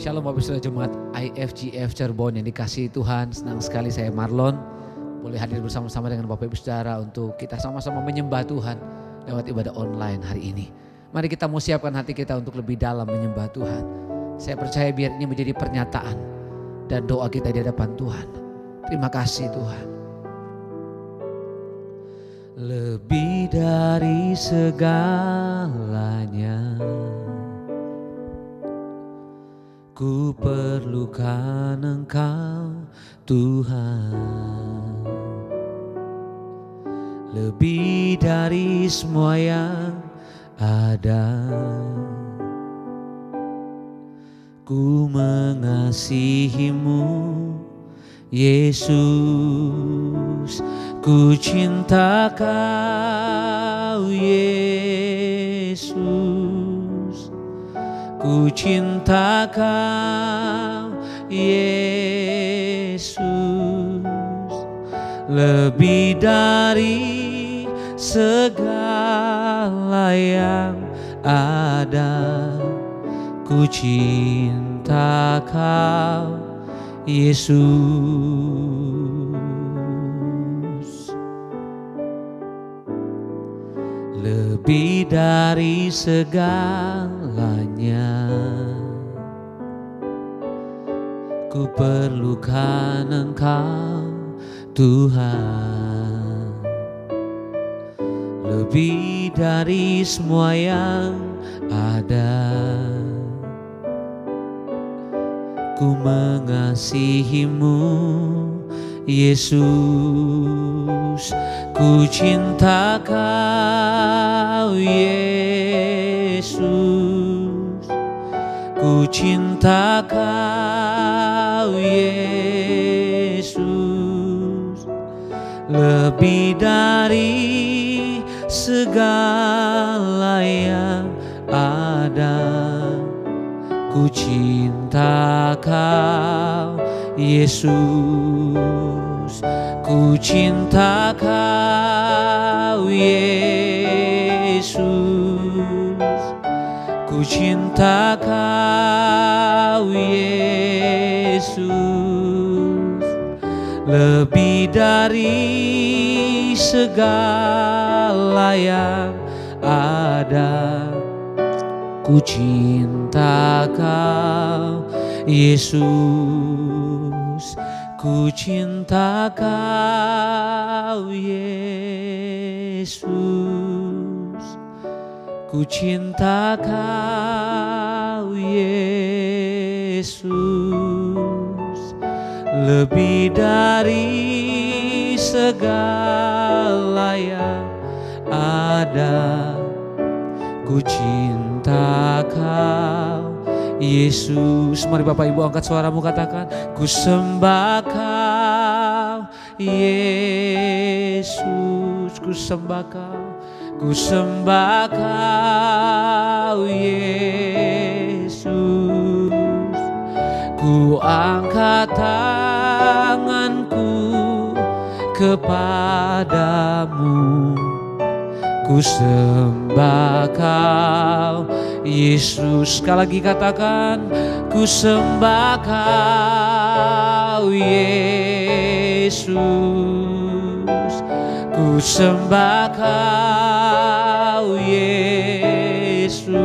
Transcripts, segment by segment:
Shalom Bapak Saudara Jemaat IFGF Cirebon yang dikasihi Tuhan. Senang sekali saya Marlon boleh hadir bersama-sama dengan Bapak Ibu Saudara untuk kita sama-sama menyembah Tuhan lewat ibadah online hari ini. Mari kita mau siapkan hati kita untuk lebih dalam menyembah Tuhan. Saya percaya biar ini menjadi pernyataan dan doa kita di hadapan Tuhan. Terima kasih Tuhan. Lebih dari segalanya ku perlukan Engkau Tuhan, lebih dari semua yang ada. Ku mengasihi-Mu Yesus, ku cinta Kau Yesus. Ku cinta Kau Yesus, lebih dari segala yang ada. Ku cinta Kau Yesus, lebih dari segalanya. Ku perlukan Engkau Tuhan, lebih dari semua yang ada. Ku mengasihi-Mu Yesus, ku cinta Kau Yesus, ku cinta Kau Yesus, lebih dari segala yang ada. Ku cinta Kau Yesus, ku cinta Kau Yesus, ku cinta Kau Yesus, lebih dari segala yang ada. Ku cinta Kau Yesus, ku cinta Kau Yesus, ku cinta Kau Yesus, lebih dari segala yang ada. Ku cinta Kau Yesus. Mari Bapak Ibu angkat suaramu, katakan, ku sembah Kau Yesus, ku sembah Kau, ku sembah Kau Yesus. Ku angkat tanganku kepadamu, ku sembah Kau Yesus. Sekali lagi katakan, ku sembah Kau Yesus, ku sembah Kau Yesus.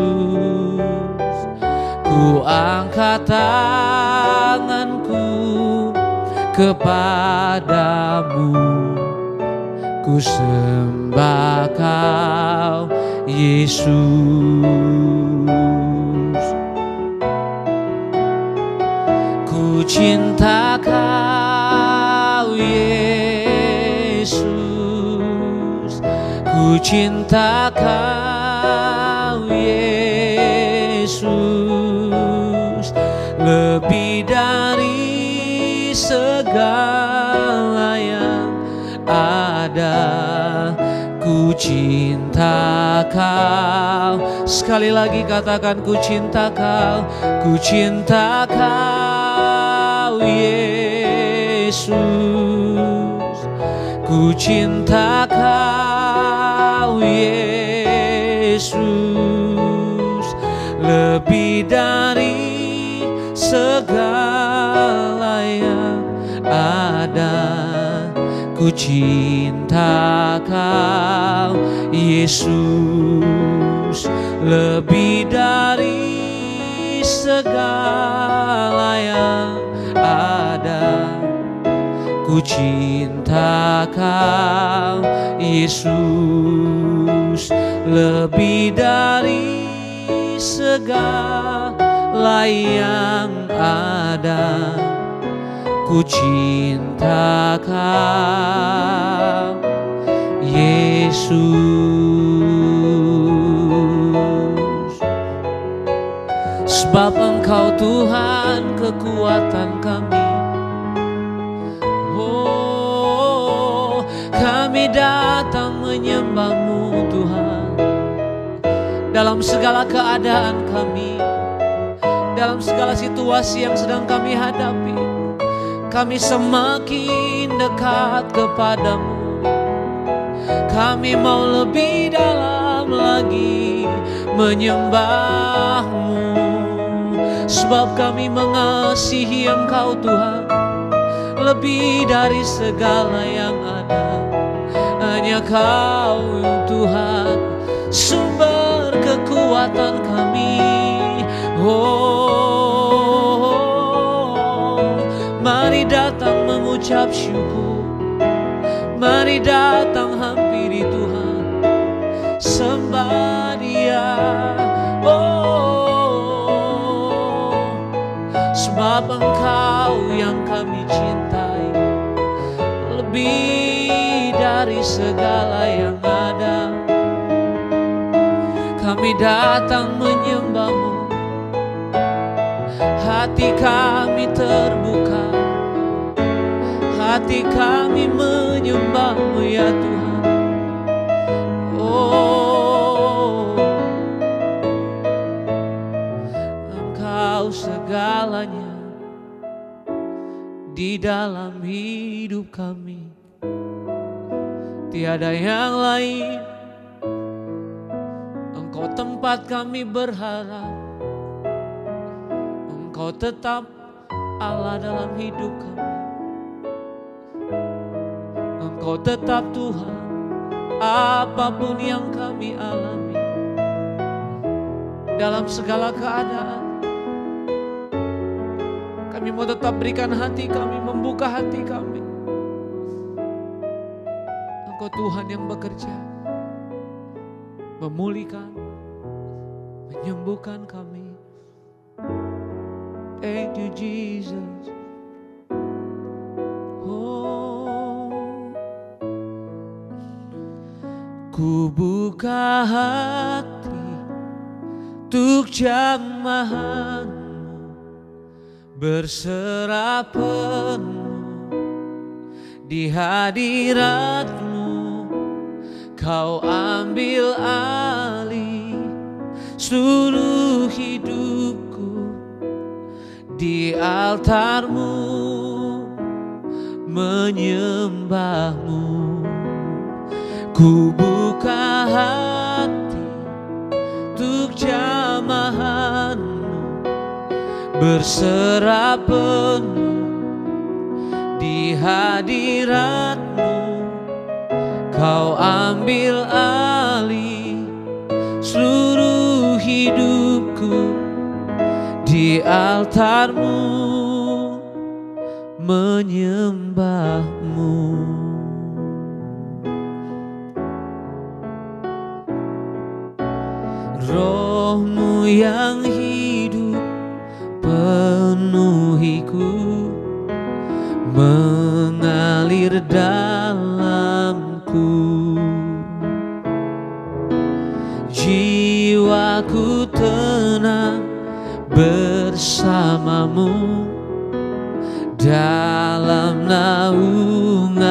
Ku angkat tanganku kepadamu, ku sembah Kau Yesus. Ku cinta Kau Yesus, ku cinta Kau Yesus, lebih dari segala yang ada. Ku cinta Kau. Sekali lagi katakan, ku cinta Kau, ku cinta Kau Yesus, ku cinta Kau Yesus, lebih dari segala yang ada. Ku cinta Kau Yesus lebih dari segala yang ada. Ku cinta Kau Yesus lebih dari segala yang ada. Ku cinta Kau Yesus. Sebab Engkau Tuhan kekuatan kami. Oh, kami datang menyembah-Mu Tuhan. Dalam segala keadaan kami, dalam segala situasi yang sedang kami hadapi, kami semakin dekat kepadamu. Kami mau lebih dalam lagi menyembah-Mu. Sebab kami mengasihi Engkau Tuhan lebih dari segala yang ada. Hanya Kau Tuhan sumber kekuatan kami. Mari datang mengucap syukur. Mari datang hampiri Tuhan. Sembah Dia. Sebab Engkau yang kami cintai lebih dari segala yang ada. Kami datang menyembah-Mu. Hati kami terbuka, hati kami menyembah-Mu ya Tuhan. Oh, Engkau segalanya di dalam hidup kami. Tiada yang lain. Engkau tempat kami berharap. Engkau tetap Allah dalam hidup kami. Engkau tetap Tuhan apapun yang kami alami. Dalam segala keadaan kami mau tetap berikan hati kami, membuka hati kami. Engkau Tuhan yang bekerja, memulihkan, menyembuhkan kami. Thank you Jesus. Oh, ku buka hati untuk jamahan-Mu, berserah penuh di hadirat-Mu. Kau ambil alih seluruh hidupku. Di altar-Mu menyembah-Mu. Ku buka hati untuk jamahan-Mu, berserah penuh di hadirat-Mu. Kau ambil alih seluruh hidupku. Di altar-Mu menyembah-Mu. Roh-Mu yang hidup penuhiku, mengalir dalamku. Jiwaku tenang bersama-Mu dalam naungan-Mu.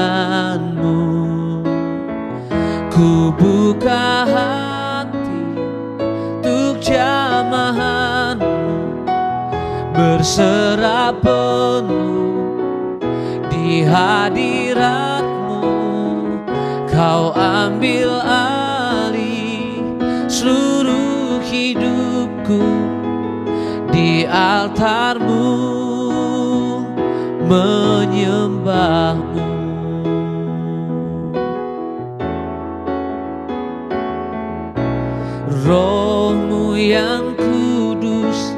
Ku buka hati untuk jamahan-Mu, berserah penuh di hadirat-Mu. Kau ambil alih seluruh hidupku. Di di altar-Mu menyembah-Mu. Roh-Mu yang kudus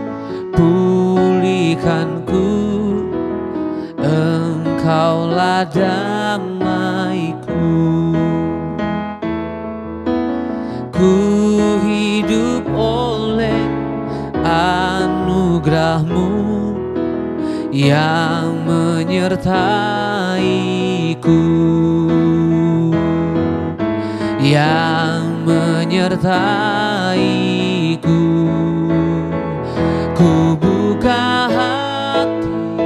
pulihkanku, Engkaulah damaiku. Ku hidup oleh anugerah-Mu yang menyertaiku, yang menyertaiku. Ku buka hati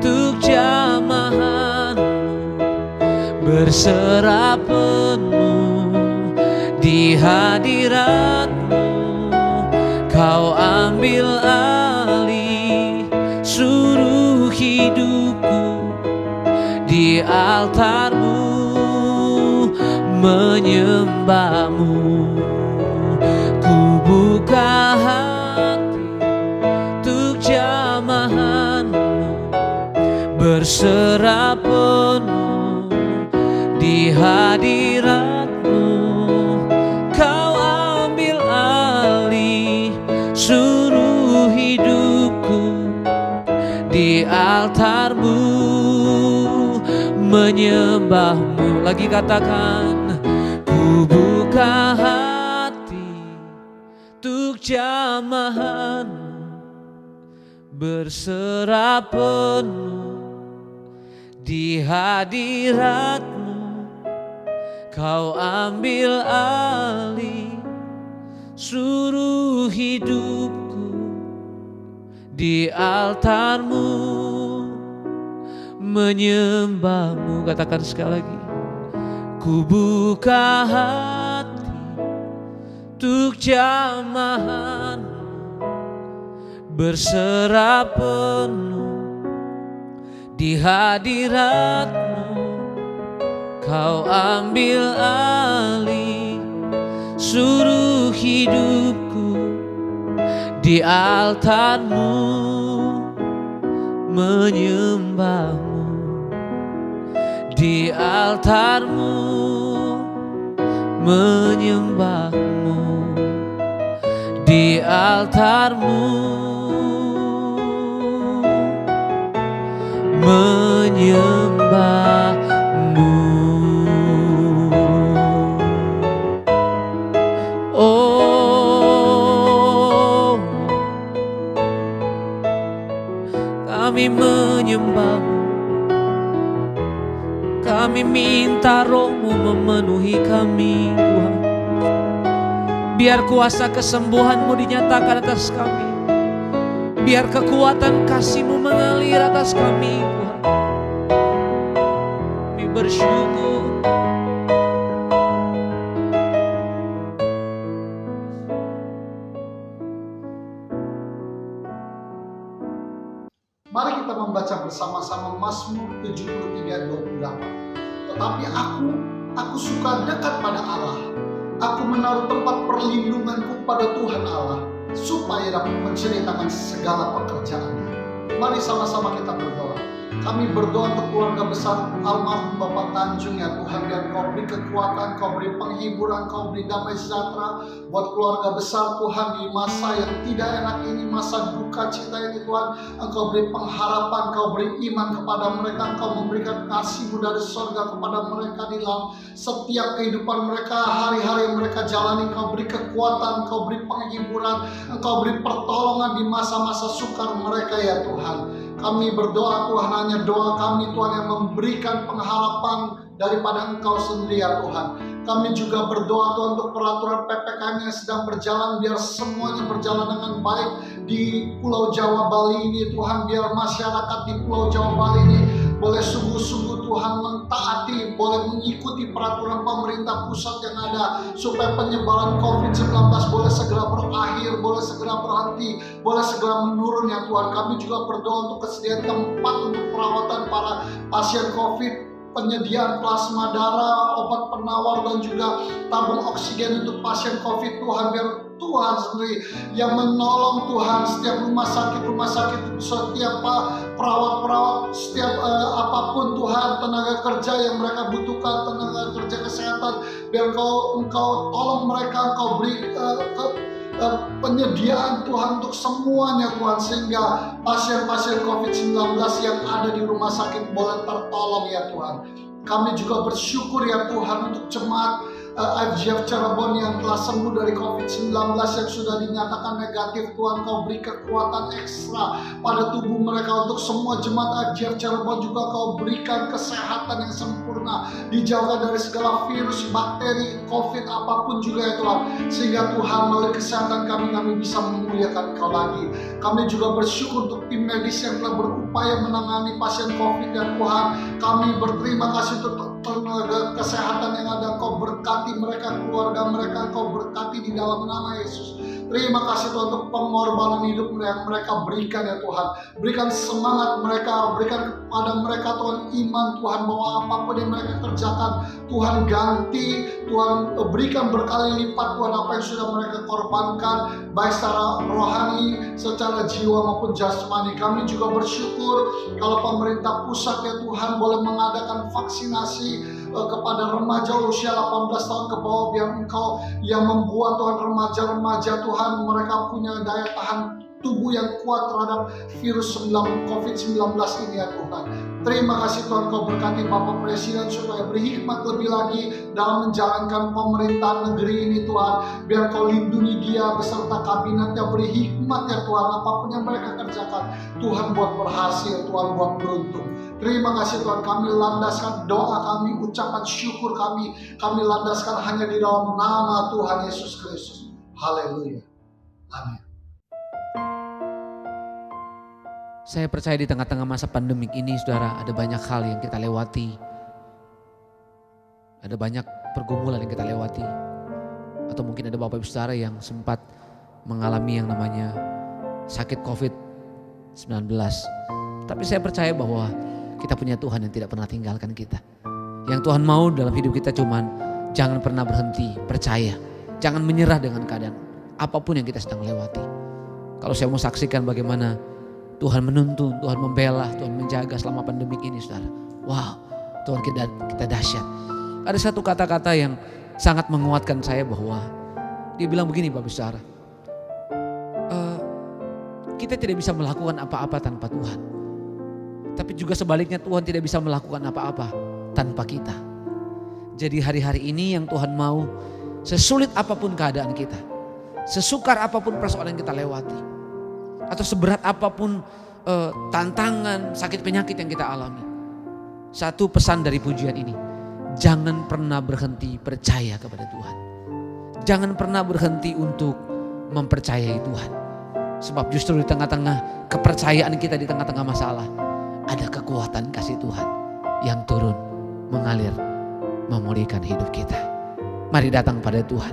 untuk jamahan-Mu, berserah penuh di hadirat-Mu. Kau ambil alih seluruh hidupku, di altar-Mu menyembah-Mu. Ku buka hati untuk jamahan-Mu, berserah penuh di hadirat-Mu. Kau ambil alih seluruh hidupku, di altar-Mu menyembah-Mu. Lagi katakan, ku buka hati untuk jamahan-Mu, berserah penuh di hadirat-Mu. Kau ambil alih seluruh hidupku, di altar-Mu menyembah-Mu. Katakan sekali lagi, ku buka hati untuk jamahan-Mu, berserah penuh di hadirat-Mu. Kau ambil alih seluruh hidupku, di altar-Mu menyembah-Mu, di altar-Mu menyembah-Mu, di altar-Mu menyembah-Mu. Oh, kami menyembah-Mu. Kami minta Roh-Mu memenuhi kami, Tuhan. Biar kuasa kesembuhan-Mu dinyatakan atas kami. Biar kekuatan kasih-Mu mengalir atas kami, Tuhan. Kami bersyukur. Mari kita membaca bersama-sama Mazmur 73:28. Tetapi aku suka dekat pada Allah. Aku menaruh tempat perlindunganku pada Tuhan Allah, supaya dapat menceritakan segala pekerjaannya. Mari sama-sama kita berdoa. Kami berdoa untuk keluarga besar almarhum Bapak Tanjung, ya Tuhan. Biar Kau beri kekuatan, Kau beri penghiburan, Kau beri damai sejahtera buat keluarga besar Tuhan di masa yang tidak enak ini, masa duka cita ini Tuhan. Engkau beri pengharapan, Kau beri iman kepada mereka, Engkau memberikan kasih-Mu dari surga kepada mereka di dalam setiap kehidupan mereka, hari-hari yang mereka jalani. Engkau beri kekuatan, Engkau beri penghiburan, Engkau beri pertolongan di masa-masa sukar mereka, ya Tuhan. Kami berdoa Tuhan, hanya doa kami Tuhan yang memberikan pengharapan daripada Engkau sendiri, ya Tuhan. Kami juga berdoa Tuhan untuk peraturan PPKM yang sedang berjalan, biar semuanya berjalan dengan baik di Pulau Jawa Bali ini Tuhan. Biar masyarakat di Pulau Jawa Bali ini boleh sungguh-sungguh Tuhan mentaati, boleh mengikuti peraturan pemerintah pusat yang ada, supaya penyebaran COVID-19 boleh segera berakhir, boleh segera berhenti, boleh segera menurun, ya Tuhan. Kami juga berdoa untuk kesediaan tempat untuk perawatan para pasien COVID, penyediaan plasma darah, obat penawar, dan juga tabung oksigen untuk pasien COVID Tuhan. Biar Tuhan sendiri yang menolong Tuhan setiap rumah sakit, setiap perawat-perawat, setiap apapun Tuhan, tenaga kerja yang mereka butuhkan, tenaga kerja kesehatan, biar Engkau tolong mereka, Engkau beri penyediaan Tuhan untuk semuanya Tuhan, sehingga pasien-pasien COVID-19 yang ada di rumah sakit boleh tertolong ya Tuhan. Kami juga bersyukur ya Tuhan untuk jemaat IFGF Cirebon yang telah sembuh dari COVID-19 yang sudah dinyatakan negatif. Tuhan, Kau beri kekuatan ekstra pada tubuh mereka. Untuk semua jemaat IFGF Cirebon juga Kau berikan kesehatan yang sempurna, dijauhkan dari segala virus, bakteri, COVID apapun juga ya Tuhan, sehingga Tuhan melalui kesehatan kami bisa memuliakan Kau lagi. Kami juga bersyukur untuk tim medis yang telah berupaya menangani pasien COVID ya Tuhan. Kami berterima kasih untuk tenaga kesehatan yang ada. Kau berkati mereka, keluarga mereka, Kau berkati di dalam nama Yesus. Terima kasih Tuhan untuk pengorbanan hidup yang mereka berikan ya Tuhan. Berikan semangat mereka, berikan kepada mereka Tuhan iman Tuhan, bahwa apapun yang mereka kerjakan Tuhan ganti, Tuhan berikan berkali lipat Tuhan apa yang sudah mereka korbankan, baik secara rohani, secara jiwa maupun jasmani. Kami juga bersyukur kalau pemerintah pusat ya Tuhan boleh mengadakan vaksinasi kepada remaja usia 18 tahun ke bawah, biar Engkau yang membuat Tuhan remaja-remaja Tuhan mereka punya daya tahan tubuh yang kuat terhadap virus COVID-19 ini ya Tuhan. Terima kasih Tuhan, Kau berkati Bapak Presiden supaya berhikmat lebih lagi dalam menjalankan pemerintahan negeri ini Tuhan. Biar Kau lindungi dia beserta kabinetnya, beri hikmat ya Tuhan, apapun yang mereka kerjakan Tuhan buat berhasil, Tuhan buat beruntung. Terima kasih Tuhan, kami landaskan doa kami, ucapan syukur kami landaskan hanya di dalam nama Tuhan Yesus Kristus. Haleluya. Amin. Saya percaya di tengah-tengah masa pandemik ini, saudara, ada banyak hal yang kita lewati. Ada banyak pergumulan yang kita lewati. Atau mungkin ada Bapak Ibu saudara yang sempat mengalami yang namanya sakit COVID-19. Tapi saya percaya bahwa kita punya Tuhan yang tidak pernah tinggalkan kita. Yang Tuhan mau dalam hidup kita cuman jangan pernah berhenti percaya. Jangan menyerah dengan keadaan apapun yang kita sedang lewati. Kalau saya mau saksikan bagaimana Tuhan menuntun, Tuhan membela, Tuhan menjaga selama pandemik ini saudara. Wow, Tuhan kita dahsyat. Ada satu kata-kata yang sangat menguatkan saya bahwa dia bilang begini Bapak saudara. Kita tidak bisa melakukan apa-apa tanpa Tuhan. Tapi juga sebaliknya Tuhan tidak bisa melakukan apa-apa tanpa kita. Jadi hari-hari ini yang Tuhan mau, sesulit apapun keadaan kita, sesukar apapun persoalan yang kita lewati, atau seberat apapun tantangan, sakit penyakit yang kita alami, satu pesan dari pujian ini, jangan pernah berhenti percaya kepada Tuhan. Jangan pernah berhenti untuk mempercayai Tuhan. Sebab justru di tengah-tengah kepercayaan kita, di tengah-tengah masalah, ada kekuatan kasih Tuhan yang turun, mengalir, memulihkan hidup kita. Mari datang pada Tuhan.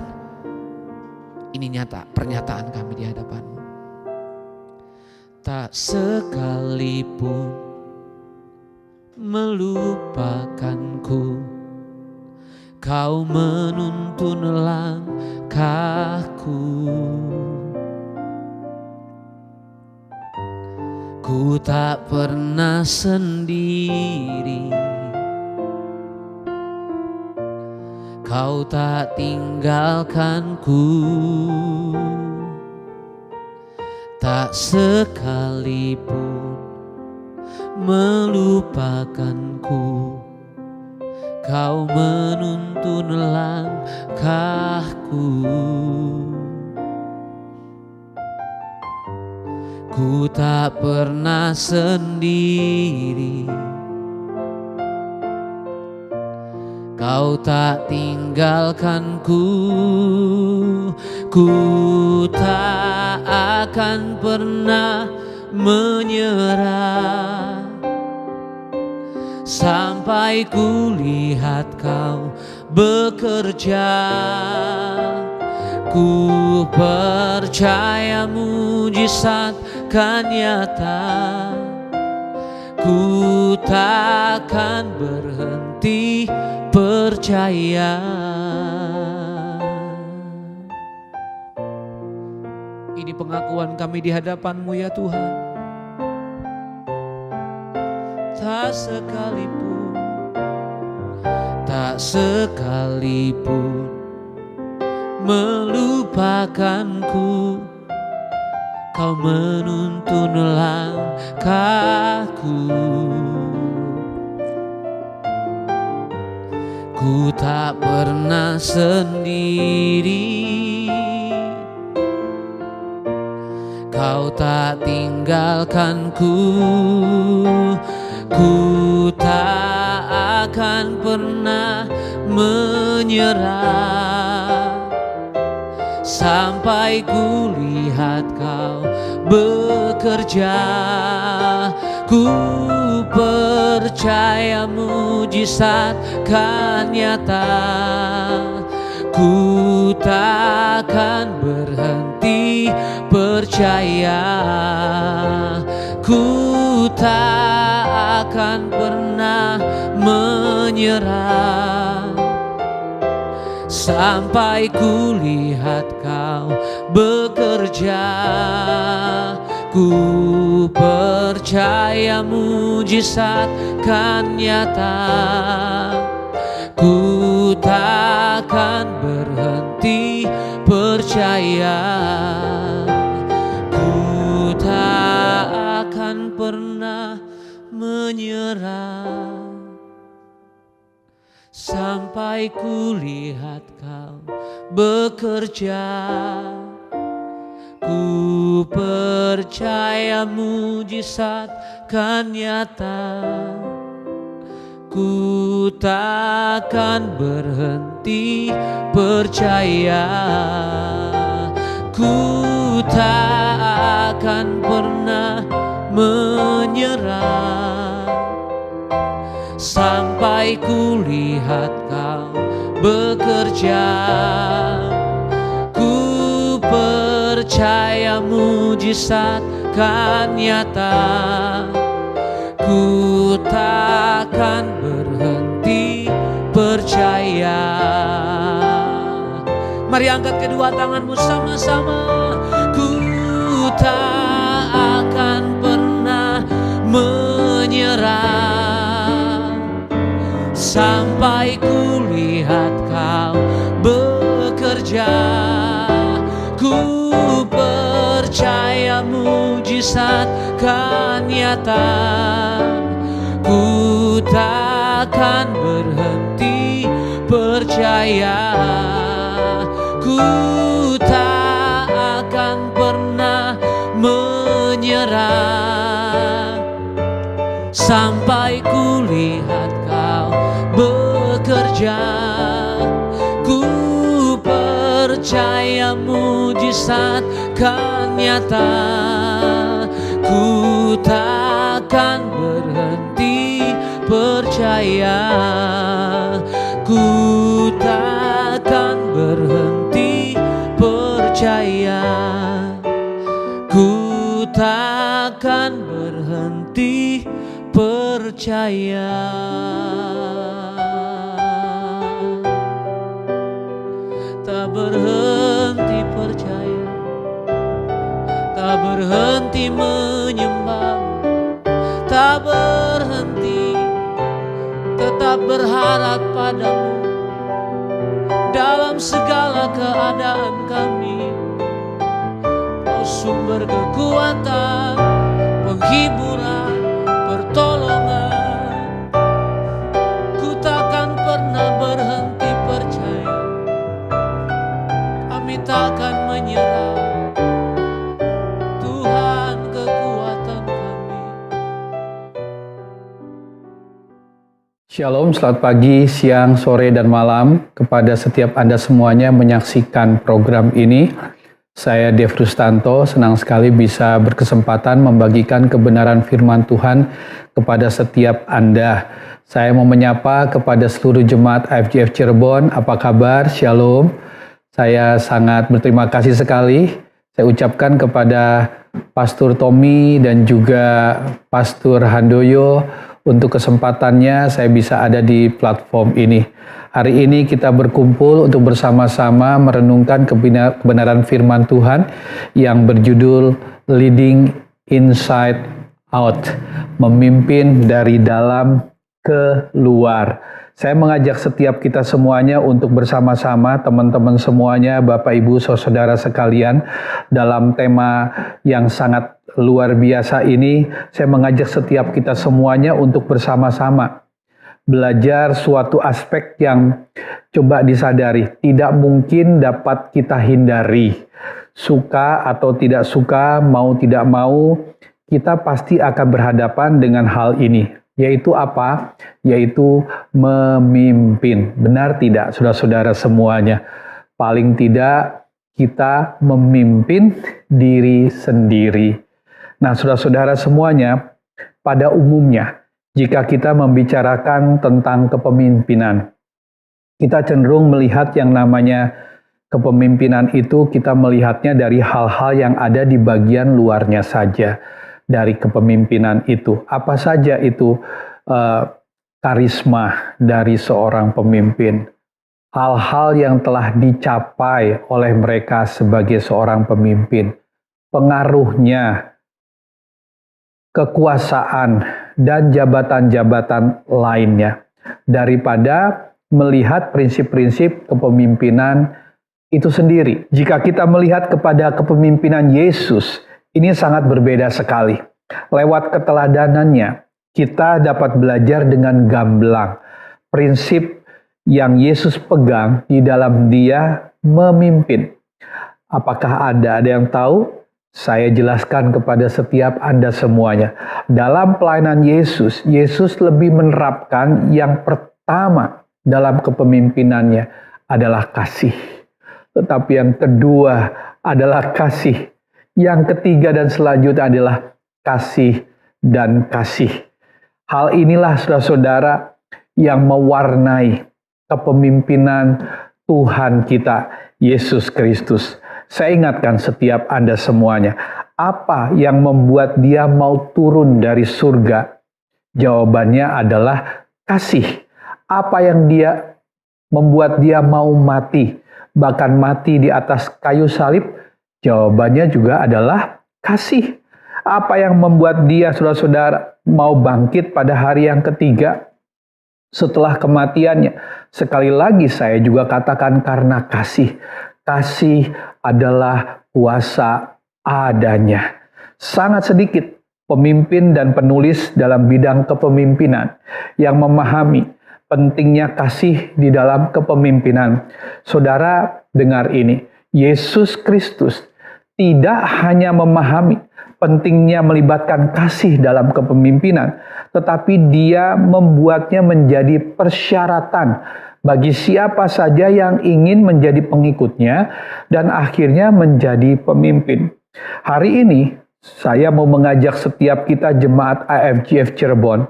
Ini nyata pernyataan kami di hadapan-Mu. Tak sekalipun melupakanku, Kau menuntun langkahku. Ku tak pernah sendiri, Kau tak tinggalkanku. Tak sekalipun melupakanku, Kau menuntun langkahku. Ku tak pernah sendiri, Kau tak tinggalkanku. Ku tak akan pernah menyerah sampai ku lihat Kau bekerja. Ku percaya mujizat kan nyata. Ku takkan berhenti percaya. Ini pengakuan kami di hadapan-Mu ya Tuhan. Tak sekalipun melupakanku, Kau menuntun langkahku. Ku tak pernah sendiri, Kau tak tinggalkanku. Ku tak akan pernah menyerah sampai ku lihat Kau bekerja. Ku percaya mujizat kan nyata. Ku takkan berhenti percaya. Ku tak akan pernah menyerah sampai ku lihat Kau bekerja. Ku percaya mujizat kan nyata. Ku takkan berhenti percaya. Ku tak akan pernah menyerah sampai ku lihat Kau bekerja. Ku percaya mujizat kan nyata. Ku takkan berhenti percaya. Ku tak akan pernah menyerah sampai ku lihat Kau bekerja. Ku percaya mujizat kan nyata. Ku takkan berhenti percaya. Mari angkat kedua tanganmu sama-sama. Ku tak akan pernah menyerah sampai ku lihat Kau bekerja. Ku percaya mujizat kan nyata. Ku takkan berhenti percaya. Ku tak akan pernah menyerah sampai ku lihat Kau bekerja. Ku percaya mujizat kan nyata. Ku takkan berhenti percaya. Ku takkan berhenti percaya. Ku takkan berhenti percaya. Tak berhenti percaya, tak berhenti menyembah, tak berhenti, tetap berharap padamu dalam segala keadaan kami. Kau sumber kekuatan, penghiburan, pertolongan. Ku takkan pernah berhenti percaya. Kami takkan menyerah, Tuhan kekuatan kami. Shalom, selamat pagi, siang, sore, dan malam kepada setiap Anda semuanya menyaksikan program ini. Saya Dev Rustanto, senang sekali bisa berkesempatan membagikan kebenaran firman Tuhan kepada setiap Anda. Saya mau menyapa kepada seluruh jemaat IFGF Cirebon, apa kabar? Shalom. Saya sangat berterima kasih sekali. Saya ucapkan kepada Pastor Tommy dan juga Pastor Handoyo untuk kesempatannya saya bisa ada di platform ini. Hari ini kita berkumpul untuk bersama-sama merenungkan kebenaran firman Tuhan yang berjudul Leading Inside Out, memimpin dari dalam ke luar. Saya mengajak setiap kita semuanya untuk bersama-sama, teman-teman semuanya, Bapak Ibu, saudara sekalian, dalam tema yang sangat luar biasa ini, saya mengajak setiap kita semuanya untuk bersama-sama belajar suatu aspek yang coba disadari, tidak mungkin dapat kita hindari. Suka atau tidak suka, mau tidak mau, kita pasti akan berhadapan dengan hal ini. Yaitu apa? Yaitu memimpin. Benar tidak, saudara-saudara semuanya? Paling tidak kita memimpin diri sendiri. Nah, saudara-saudara semuanya, pada umumnya, jika kita membicarakan tentang kepemimpinan, kita cenderung melihat yang namanya kepemimpinan itu, kita melihatnya dari hal-hal yang ada di bagian luarnya saja dari kepemimpinan itu. Apa saja itu karisma dari seorang pemimpin, hal-hal yang telah dicapai oleh mereka sebagai seorang pemimpin, pengaruhnya, kekuasaan, dan jabatan-jabatan lainnya, daripada melihat prinsip-prinsip kepemimpinan itu sendiri. Jika kita melihat kepada kepemimpinan Yesus, ini sangat berbeda sekali. Lewat keteladanannya, kita dapat belajar dengan gamblang prinsip yang Yesus pegang di dalam Dia memimpin. Apakah ada yang tahu? Saya jelaskan kepada setiap Anda semuanya. Dalam pelayanan Yesus, Yesus lebih menerapkan yang pertama dalam kepemimpinannya adalah kasih. Tetapi yang kedua adalah kasih. Yang ketiga dan selanjutnya adalah kasih dan kasih. Hal inilah saudara-saudara yang mewarnai kepemimpinan Tuhan kita, Yesus Kristus. Saya ingatkan setiap Anda semuanya, apa yang membuat Dia mau turun dari surga? Jawabannya adalah kasih. Apa yang membuat Dia mau mati, bahkan mati di atas kayu salib? Jawabannya juga adalah kasih. Apa yang membuat Dia, saudara-saudara, mau bangkit pada hari yang ketiga setelah kematiannya? Sekali lagi saya juga katakan karena kasih. Kasih adalah kuasa adanya. Sangat sedikit pemimpin dan penulis dalam bidang kepemimpinan yang memahami pentingnya kasih di dalam kepemimpinan. Saudara, dengar ini. Yesus Kristus tidak hanya memahami pentingnya melibatkan kasih dalam kepemimpinan, tetapi Dia membuatnya menjadi persyaratan bagi siapa saja yang ingin menjadi pengikutnya dan akhirnya menjadi pemimpin. Hari ini saya mau mengajak setiap kita jemaat IFGF Cirebon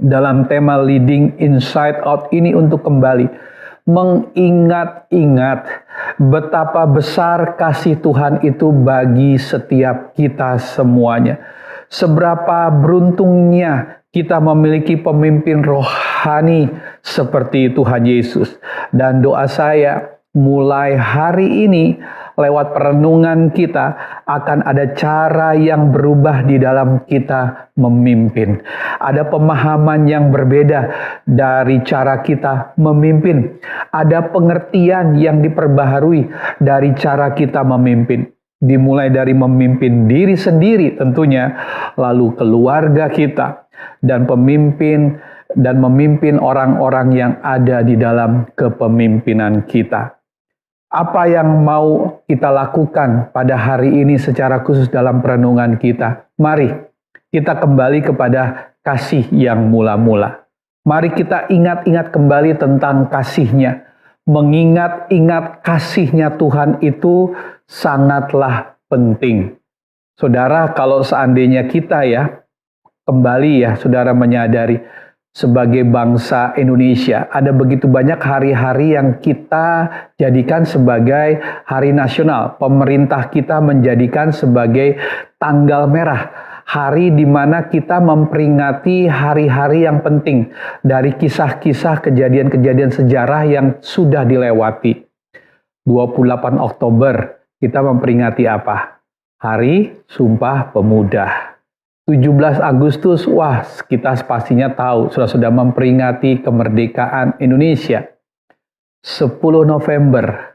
dalam tema Leading Inside Out ini untuk kembali mengingat-ingat betapa besar kasih Tuhan itu bagi setiap kita semuanya. Seberapa beruntungnya kita memiliki pemimpin rohani seperti Tuhan Yesus. Dan doa saya mulai hari ini lewat perenungan kita akan ada cara yang berubah di dalam kita memimpin. Ada pemahaman yang berbeda dari cara kita memimpin. Ada pengertian yang diperbaharui dari cara kita memimpin. Dimulai dari memimpin diri sendiri tentunya, lalu keluarga kita, dan memimpin orang-orang yang ada di dalam kepemimpinan kita. Apa yang mau kita lakukan pada hari ini secara khusus dalam perenungan kita? Mari kita kembali kepada kasih yang mula-mula. Mari kita ingat-ingat kembali tentang kasih-Nya. Mengingat-ingat kasih-Nya Tuhan itu sangatlah penting. Saudara, kalau seandainya kita kembali saudara menyadari sebagai bangsa Indonesia, ada begitu banyak hari-hari yang kita jadikan sebagai hari nasional. Pemerintah kita menjadikan sebagai tanggal merah. hari di mana kita memperingati hari-hari yang penting dari kisah-kisah kejadian-kejadian sejarah yang sudah dilewati. 28 Oktober kita memperingati apa? Hari Sumpah Pemuda. 17 Agustus, wah kita pastinya tahu, sudah memperingati kemerdekaan Indonesia. 10 November,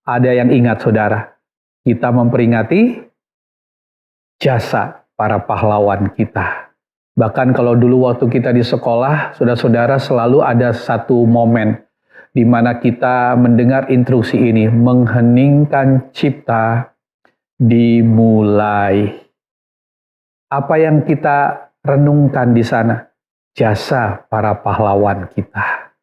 ada yang ingat saudara, kita memperingati jasa para pahlawan kita. Bahkan kalau dulu waktu kita di sekolah, saudara-saudara selalu ada satu momen di mana kita mendengar instruksi ini, mengheningkan cipta dimulai. Apa yang kita renungkan di sana? Jasa para pahlawan kita.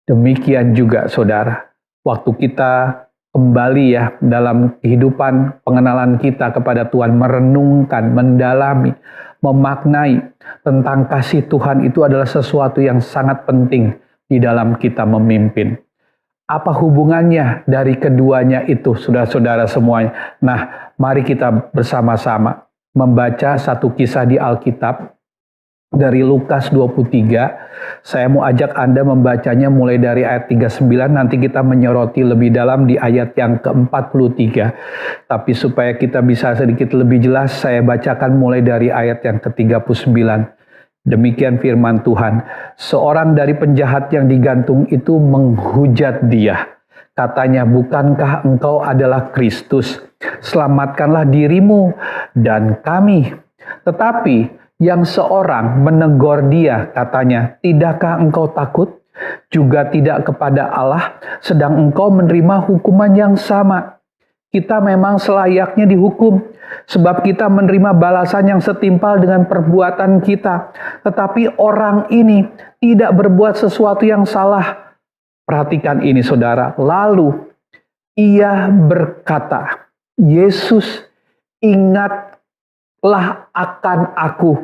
Demikian juga saudara, waktu kita kembali ya dalam kehidupan pengenalan kita kepada Tuhan, merenungkan, mendalami, memaknai tentang kasih Tuhan itu adalah sesuatu yang sangat penting di dalam kita memimpin. Apa hubungannya dari keduanya itu, saudara-saudara semuanya? Nah, mari kita bersama-sama membaca satu kisah di Alkitab dari Lukas 23. Saya mau ajak Anda membacanya mulai dari ayat 39, nanti kita menyoroti lebih dalam di ayat yang ke-43. Tapi supaya kita bisa sedikit lebih jelas, saya bacakan mulai dari ayat yang ke-39. Demikian firman Tuhan. Seorang dari penjahat yang digantung itu menghujat dia. Katanya, bukankah engkau adalah Kristus? Selamatkanlah dirimu dan kami. Tetapi yang seorang menegur dia, katanya, tidakkah engkau takut? Juga tidak kepada Allah, sedang engkau menerima hukuman yang sama. Kita memang selayaknya dihukum, sebab kita menerima balasan yang setimpal dengan perbuatan kita. Tetapi orang ini tidak berbuat sesuatu yang salah. Perhatikan ini saudara. Lalu ia berkata, Yesus, ingatlah akan aku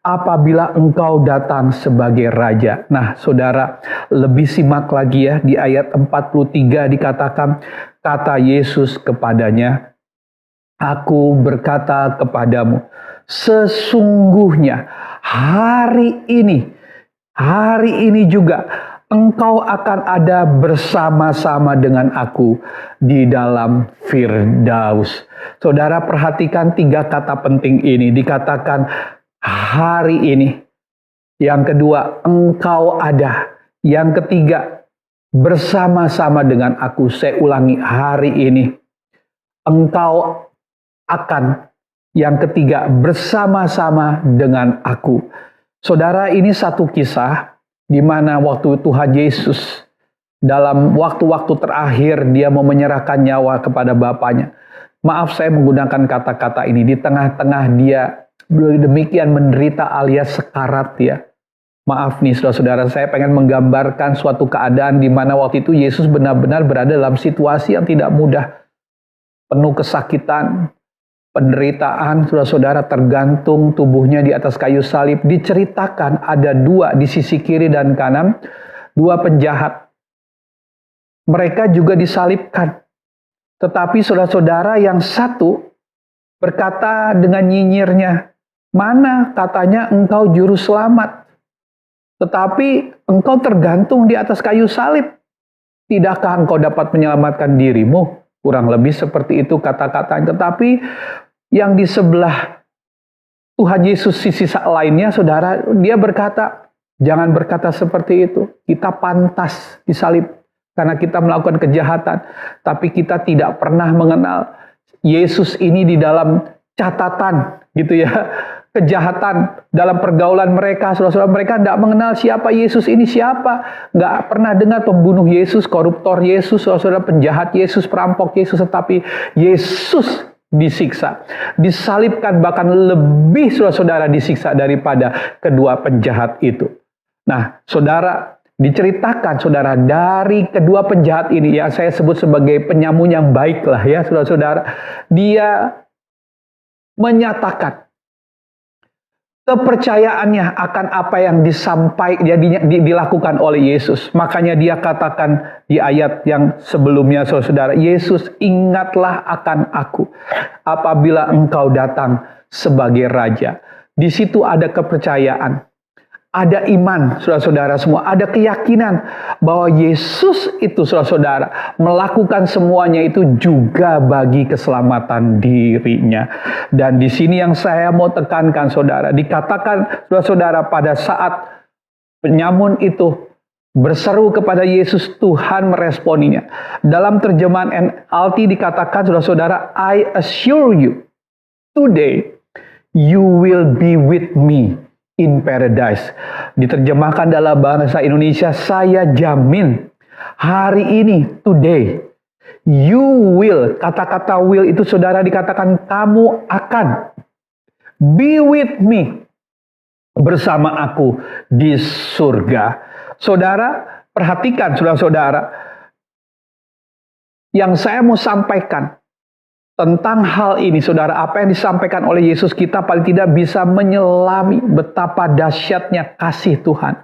apabila engkau datang sebagai raja. Nah saudara, lebih simak lagi ya, di ayat 43 dikatakan, kata Yesus kepadanya, aku berkata kepadamu, sesungguhnya hari ini juga engkau akan ada bersama-sama dengan aku di dalam Firdaus. Saudara perhatikan 3 kata penting ini. Dikatakan hari ini. Yang kedua, engkau ada. Yang ketiga, bersama-sama dengan aku. Saya ulangi, hari ini. Engkau akan. Yang ketiga, bersama-sama dengan aku. Saudara, ini satu kisah di mana waktu Tuhan Yesus dalam waktu-waktu terakhir dia mau menyerahkan nyawa kepada Bapaknya. Maaf saya menggunakan kata-kata ini, di tengah-tengah dia demikian menderita alias sekarat ya. Maaf nih saudara-saudara, saya pengen menggambarkan suatu keadaan di mana waktu itu Yesus benar-benar berada dalam situasi yang tidak mudah. Penuh kesakitan, penderitaan, saudara-saudara, tergantung tubuhnya di atas kayu salib. Diceritakan ada 2 di sisi kiri dan kanan, 2 penjahat. Mereka juga disalibkan. Tetapi saudara-saudara yang satu berkata dengan nyinyirnya, mana katanya engkau juru selamat, tetapi engkau tergantung di atas kayu salib. Tidakkah engkau dapat menyelamatkan dirimu? Kurang lebih seperti itu kata-katanya. Tetapi yang di sebelah Tuhan Yesus sisi lainnya, saudara, dia berkata, jangan berkata seperti itu. Kita pantas disalib karena kita melakukan kejahatan. Tapi kita tidak pernah mengenal Yesus ini di dalam catatan gitu ya. Kejahatan dalam pergaulan mereka, saudara-saudara, mereka tidak mengenal siapa Yesus ini siapa. Nggak pernah dengar pembunuh Yesus, koruptor Yesus, saudara-saudara, penjahat Yesus, perampok Yesus. Tetapi Yesus disiksa, disalibkan, bahkan lebih saudara-saudara disiksa daripada kedua penjahat itu. Nah, saudara, diceritakan saudara dari kedua penjahat ini yang saya sebut sebagai penyamun yang baik lah ya saudara-saudara. Dia menyatakan kepercayaannya akan apa yang dilakukan oleh Yesus. Makanya dia katakan di ayat yang sebelumnya, saudara, Yesus, ingatlah akan aku apabila engkau datang sebagai Raja. Di situ ada kepercayaan, ada iman, saudara-saudara semua, ada keyakinan bahwa Yesus itu, saudara-saudara, melakukan semuanya itu juga bagi keselamatan dirinya. Dan di sini yang saya mau tekankan, saudara, dikatakan, saudara-saudara, pada saat penyamun itu berseru kepada Yesus, Tuhan meresponinya. Dalam terjemahan NLT dikatakan, saudara-saudara, I assure you, today you will be with me in paradise. Diterjemahkan dalam bahasa Indonesia, saya jamin hari ini, today, you will, kata-kata will itu, saudara, dikatakan kamu akan be with me, bersama aku di surga. Saudara, perhatikan, saudara-saudara, yang saya mau sampaikan tentang hal ini, saudara, apa yang disampaikan oleh Yesus, kita paling tidak bisa menyelami betapa dahsyatnya kasih Tuhan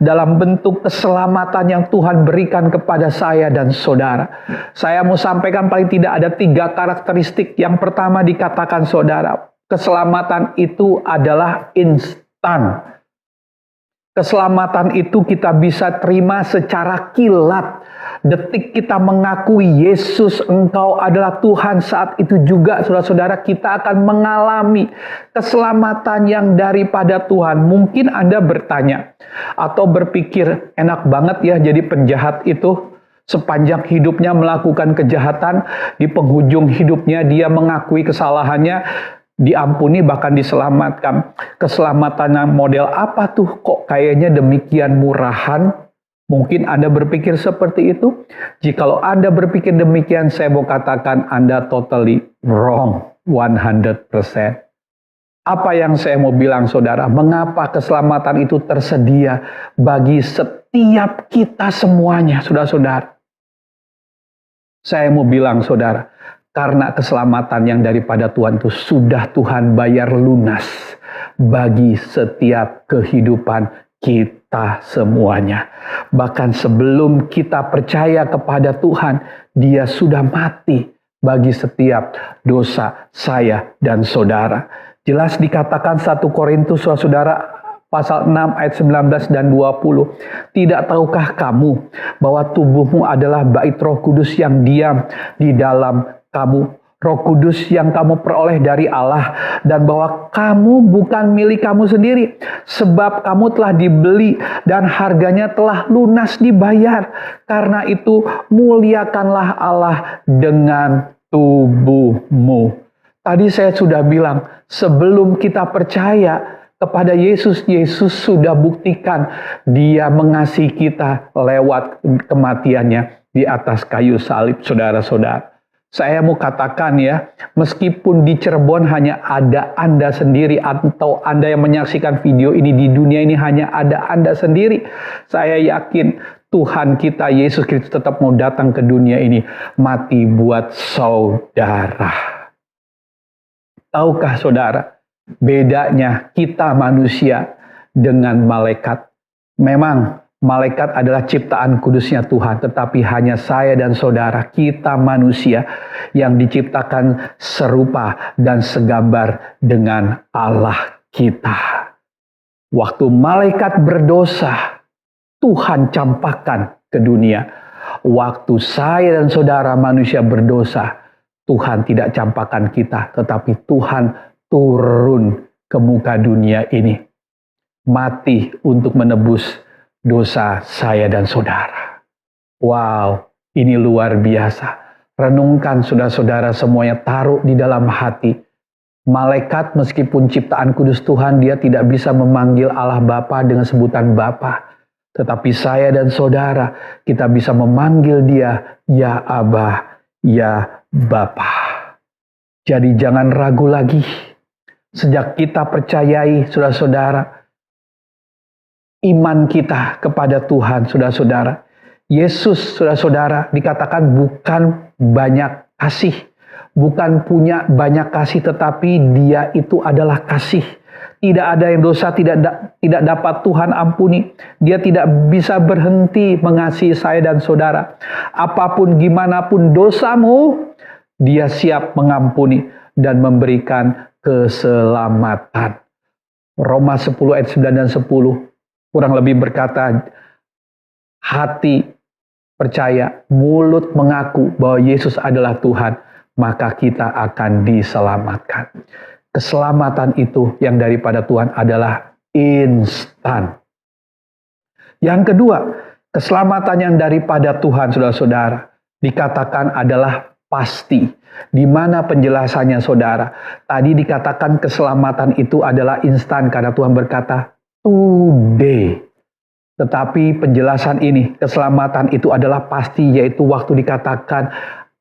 dalam bentuk keselamatan yang Tuhan berikan kepada saya dan saudara. Saya mau sampaikan paling tidak ada 3 karakteristik. Yang pertama dikatakan, saudara, keselamatan itu adalah instan. Keselamatan itu kita bisa terima secara kilat. Detik kita mengakui Yesus, engkau adalah Tuhan, saat itu juga, saudara-saudara, kita akan mengalami keselamatan yang daripada Tuhan. Mungkin Anda bertanya atau berpikir, enak banget ya jadi penjahat itu. Sepanjang hidupnya melakukan kejahatan, di penghujung hidupnya dia mengakui kesalahannya, diampuni, bahkan diselamatkan. Keselamatan model apa tuh? Kok kayaknya demikian murahan? Mungkin Anda berpikir seperti itu. Jikalau Anda berpikir demikian, saya mau katakan Anda totally wrong, 100%. Apa yang saya mau bilang, saudara? Mengapa keselamatan itu tersedia bagi setiap kita semuanya, saudara-saudara? Saya mau bilang, saudara, karena keselamatan yang daripada Tuhan itu sudah Tuhan bayar lunas bagi setiap kehidupan kita semuanya. Bahkan sebelum kita percaya kepada Tuhan, Dia sudah mati bagi setiap dosa saya dan saudara. Jelas dikatakan 1 Korintus, saudara, pasal 6 ayat 19 dan 20. Tidak tahukah kamu bahwa tubuhmu adalah bait Roh Kudus yang diam di dalam kamu, Roh Kudus yang kamu peroleh dari Allah, dan bahwa kamu bukan milik kamu sendiri, sebab kamu telah dibeli dan harganya telah lunas dibayar. Karena itu muliakanlah Allah dengan tubuhmu. Tadi saya sudah bilang, sebelum kita percaya kepada Yesus, Yesus sudah buktikan Dia mengasihi kita lewat kematiannya di atas kayu salib, saudara-saudara. Saya mau katakan ya, meskipun di Cirebon hanya ada Anda sendiri, atau Anda yang menyaksikan video ini di dunia ini hanya ada Anda sendiri, saya yakin Tuhan kita Yesus Kristus tetap mau datang ke dunia ini, mati buat saudara. Tahukah saudara, bedanya kita manusia dengan malaikat? Memang malaikat adalah ciptaan kudusnya Tuhan, tetapi hanya saya dan saudara, kita manusia yang diciptakan serupa dan segambar dengan Allah kita. Waktu malaikat berdosa, Tuhan campakkan ke dunia. Waktu saya dan saudara manusia berdosa, Tuhan tidak campakkan kita, tetapi Tuhan turun ke muka dunia ini, mati untuk menebus dosa saya dan saudara. Wow, ini luar biasa. Renungkan saudara-saudara semuanya, taruh di dalam hati. Malaikat meskipun ciptaan kudus Tuhan, dia tidak bisa memanggil Allah Bapa dengan sebutan Bapa. Tetapi saya dan saudara, kita bisa memanggil Dia, Ya Aba, Ya Bapa. Jadi jangan ragu lagi. Sejak kita percayai, saudara-saudara, iman kita kepada Tuhan, saudara-saudara. Yesus, saudara-saudara, dikatakan bukan banyak kasih. Bukan punya banyak kasih, tetapi Dia itu adalah kasih. Tidak ada yang dosa tidak dapat Tuhan ampuni. Dia tidak bisa berhenti mengasihi saya dan saudara. Apapun gimana pun dosamu, Dia siap mengampuni dan memberikan keselamatan. Roma 10 ayat 9 dan 10 kurang lebih berkata, hati percaya, mulut mengaku bahwa Yesus adalah Tuhan, maka kita akan diselamatkan. Keselamatan itu yang daripada Tuhan adalah instan. Yang kedua, keselamatan yang daripada Tuhan, saudara-saudara, dikatakan adalah pasti. Di mana penjelasannya, saudara? Tadi dikatakan keselamatan itu adalah instan karena Tuhan berkata, today. Tetapi penjelasan ini, keselamatan itu adalah pasti, yaitu waktu dikatakan,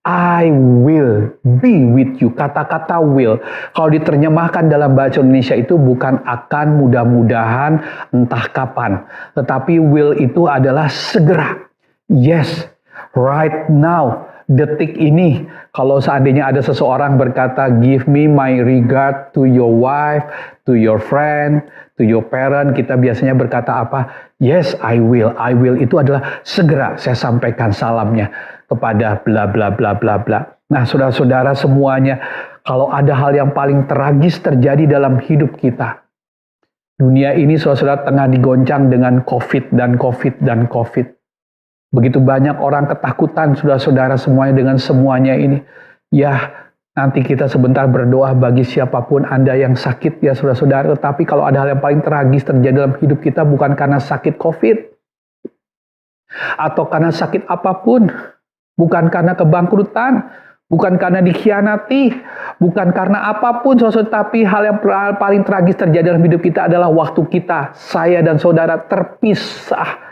I will be with you. Kata-kata will, kalau diterjemahkan dalam bahasa Indonesia itu bukan akan, mudah-mudahan, entah kapan. Tetapi will itu adalah segera. Yes, right now. Detik ini, kalau seandainya ada seseorang berkata, give me my regard to your wife, to your friend, to your parent, kita biasanya berkata apa? Yes, I will. I will itu adalah segera saya sampaikan salamnya kepada bla bla bla bla bla. Nah, saudara-saudara semuanya, kalau ada hal yang paling tragis terjadi dalam hidup kita, dunia ini saudara-saudara tengah digoncang dengan COVID dan COVID dan COVID. Begitu banyak orang ketakutan, saudara-saudara semuanya dengan semuanya ini. Ya, nanti kita sebentar berdoa bagi siapapun Anda yang sakit ya saudara-saudara. Tetapi kalau ada hal yang paling tragis terjadi dalam hidup kita bukan karena sakit COVID. Atau karena sakit apapun. Bukan karena kebangkrutan. Bukan karena dikhianati. Bukan karena apapun saudara. Tapi hal yang paling tragis terjadi dalam hidup kita adalah waktu kita, saya dan saudara terpisah